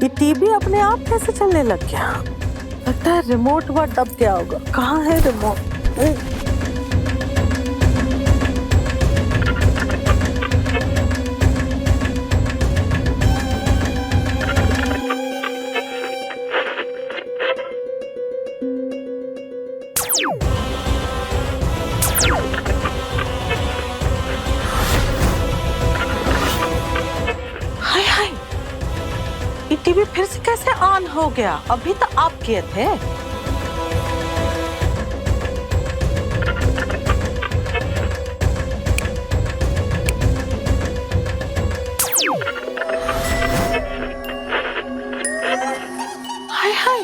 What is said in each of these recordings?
ये टीवी अपने आप कैसे चलने लग गया? लगता है रिमोट वहाँ दब गया होगा। कहाँ है रिमोट? हाय हाय, ये टीवी फिर से कैसे ऑन हो गया? अभी तो आप किए थे। हाय हाय,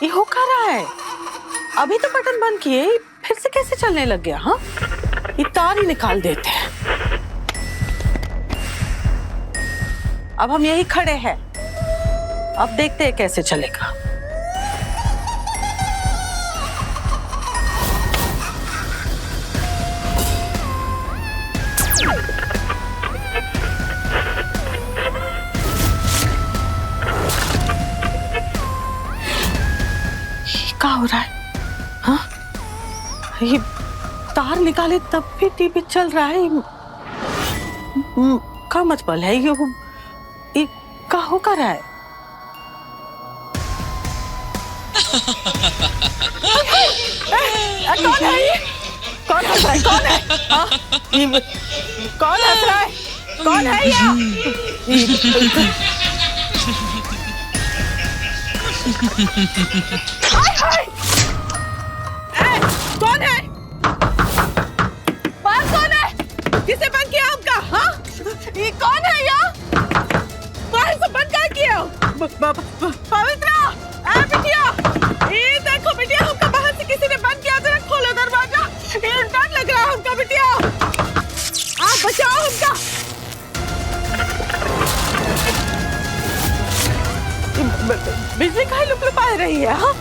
ये हो क्या रहा है? अभी तो बटन बंद किए, फिर से कैसे चलने लग गया? हाँ, ये तार ही निकाल देते हैं। अब हम यही खड़े हैं, अब देखते हैं कैसे चलेगा। ये क्या हो रहा है? हाँ, ये तार निकाले तब भी टीवी चल रहा है। क्या मतलब है ये क्या हो कर रहा है? कौन है ये? कौन हंस रहा है? कौन है? हाँ? कौन हंस रहा है? कौन है ये? कौन है? बाहर कौन है? किसे बंद किया आपका? हाँ? ये कौन है यार? बाहर से बंद कर किया? पवित्रा, बिटिया, ये देखो बिटिया, हमका बाहर से किसी ने बंद किया। जरा खोलो दरवाजा, ये डर लग रहा है हमका बिटिया। आप बचाओ हमका। बिजली कहीं लुपलुपा रही है। हाँ,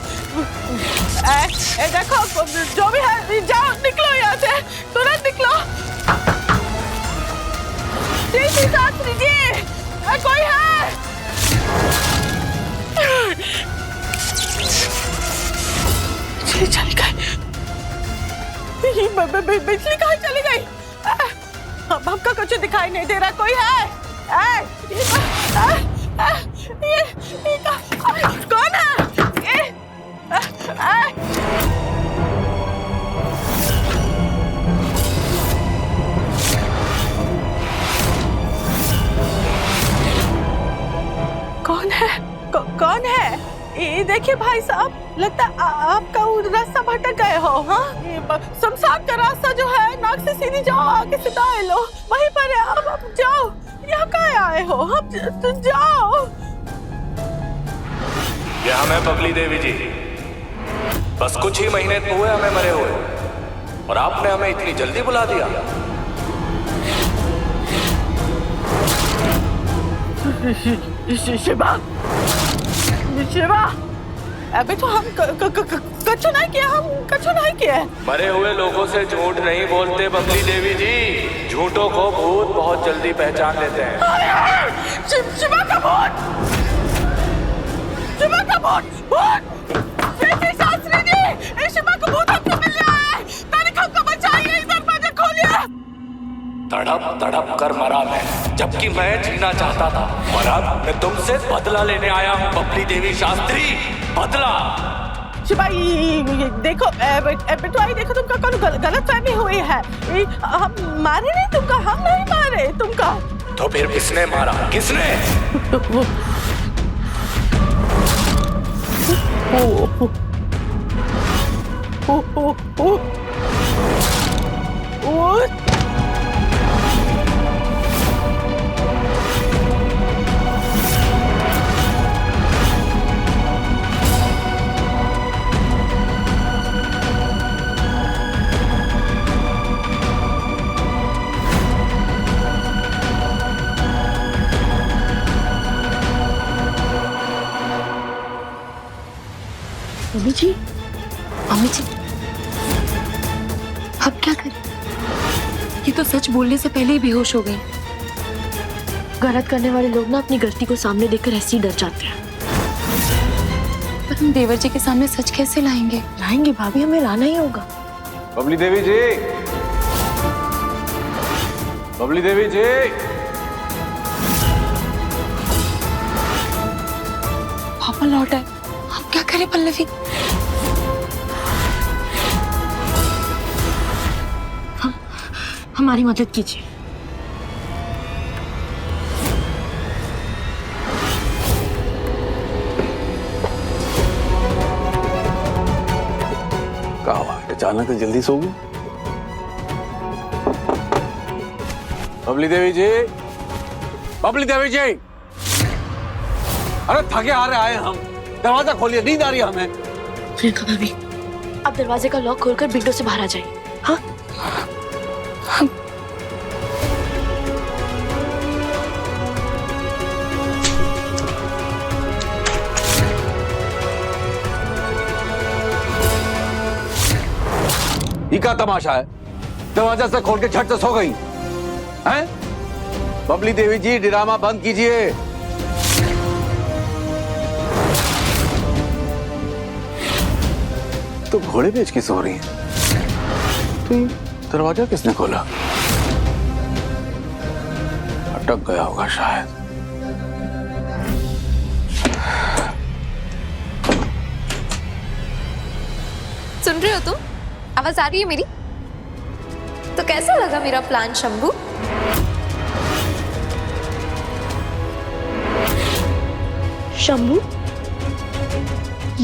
देखो जो भी है, जाओ निकलो यहाँ से, तुरंत निकलो। जी शास्त्री जी, कोई है? बिजली चली गई। बिजली कहाँ चली गई? हमको कुछ दिखाई नहीं दे रहा। कोई है? कौन है? कौन है? कौन है? ये देखिए भाई साहब, लगता है आपका वो रास्ता भटक गए हो। हाँ, शमशान का रास्ता जो है, नाक से सीधी जाओ, आगे से दाएं लो, वहीं पर है। आप जाओ, यहाँ कहाँ आए हो? आप जाओ। ये हमें बबली देवी जी, बस कुछ ही महीने हुए हमें मरे हुए, और आपने हमें इतनी जल्दी बुला दिया। शिवा, शिवा, अबे तो हम कछु नहीं किया, हम कछु नहीं किया। मरे हुए लोगों से झूठ नहीं बोलते बबली देवी जी, झूठों को भूत बहुत जल्दी पहचान लेते हैं। शिवा का भूत, शिवा का भूत, भूत, शास्त्री जी, शिवा का भूत हमसे मिल रहा है। तारीख हमको बचाइए, इस दरवाजा खोलिए। तड़प तड़प कर मरा मैं, जबकि मैं जीना चाहता था, और अब मैं तुमसे बदला लेने आया हूँ बबली देवी शास्त्री, बदला। शिवा, ये देखो बेटुआई, देखो तुमका कौन गलत फहमी हुई है। हम मारे नहीं तुमका, हम नहीं मारे तुमका। तो फिर किसने मारा? किसने? मम्मी जी, मम्मी जी, अब क्या करें? ये तो सच बोलने से पहले ही बेहोश हो गई। गलत करने वाले लोग ना अपनी गलती को सामने देखकर ऐसे ही डर जाते हैं। पर हम देवर जी के सामने सच कैसे लाएंगे? लाएंगे भाभी, हमें लाना ही होगा। बबली देवी जी, बबली देवी जी, पापा लौट आए, हम क्या करें पल्लवी? हमारी मदद कीजिए। कहा बात अचानक से जल्दी सो गई? बबली देवी जी, बबली देवी जी, अरे थके आ रहे आए हम, दरवाजा खोलिए, नींद आ रही है हमें। प्रियंका भाभी, आप दरवाजे का लॉक खोलकर विंडो से बाहर आ जाइए। हाँ, ये क्या तमाशा है? दरवाजा से खोल के झट से सो गई हैं? बबली देवी जी, ड्रामा बंद कीजिए। तो घोड़े बेच के सो रही हैं। तो ये दरवाजा किसने खोला? अटक गया होगा शायद। सुन रहे हो तुम? आवाज आ रही है मेरी? तो कैसा लगा मेरा प्लान शंभू? शंभू,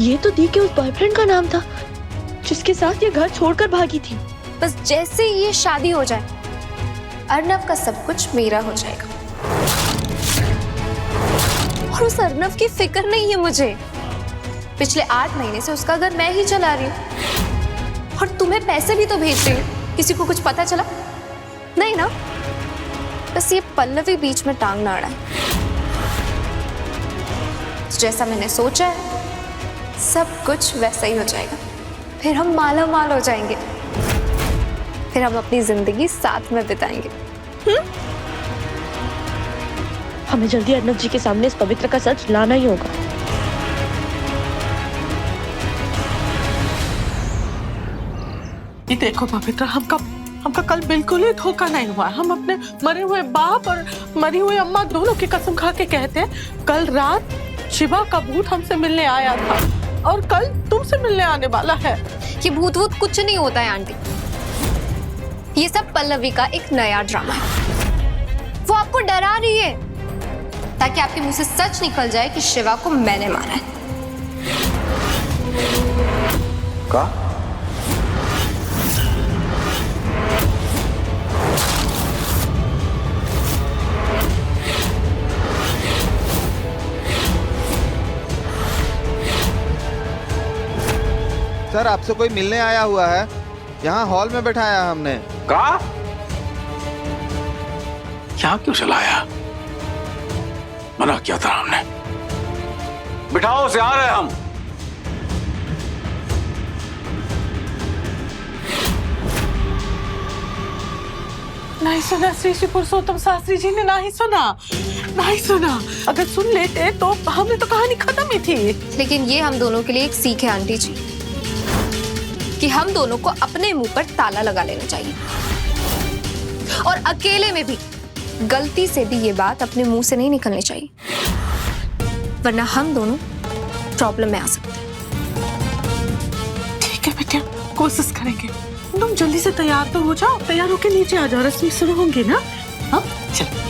ये तो दी के उस बॉयफ्रेंड का नाम था जिसके साथ ये घर छोड़कर भागी थी। बस जैसे ही ये शादी हो जाए, अर्नव का सब कुछ मेरा हो जाएगा। और उस अर्नव की फिक्र नहीं है मुझे। पिछले 8 महीने से उसका घर मैं ही चला रही हूँ। और तुम्हें पैसे भी तो भेज रही हूँ। किसी को कुछ पता चला? नहीं ना? बस ये पल्लवी बीच में टांग ना अड़ाए। जैसा मैंने सोचा है, सब कुछ वैसा ही हो जाएगा। फिर हम माला माल हो जाएंगे। फिर हम अपनी जिंदगी साथ में बिताएंगे। हमें जल्दी अर्नव जी के सामने इस पवित्र का सच लाना ही होगा। ये देखो पवित्र, हमका कल बिल्कुल ही धोखा नहीं हुआ। हम अपने मरे हुए बाप और मरी हुई अम्मा दोनों की कसम खा के कहते हैं, कल रात शिवा का भूत हमसे मिलने आया था और कल तुमसे मिलने आने वाला है। ये भूत वूत कुछ नहीं होता है आंटी। ये सब पल्लवी का एक नया ड्रामा है। वो आपको डरा रही है ताकि आपके मुंह से सच निकल जाए कि शिवा को मैंने मारा है। का? सर, आपसे कोई मिलने आया हुआ है। यहाँ हॉल में बैठाया हमने। का? यहाँ क्यों चलाया? मना किया था हमने। बिठाओ, से आ रहे हैं हम। नहीं सुना श्री श्री पुरुषोत्तम शास्त्री जी ने, नहीं सुना। अगर सुन लेते तो हमने तो कहानी खत्म ही थी। लेकिन ये हम दोनों के लिए एक सीख है आंटी जी, कि हम दोनों को अपने मुंह पर ताला लगा लेना चाहिए। और अकेले में भी गलती से भी ये बात अपने मुंह से नहीं निकलनी चाहिए, वरना हम दोनों प्रॉब्लम में आ सकते हैं। ठीक है बेटा, कोशिश करेंगे। तुम जल्दी से तैयार तो हो जाओ। तैयार होके नीचे आ जाओ, रस्मी शुरू होंगी ना। हाँ चलो।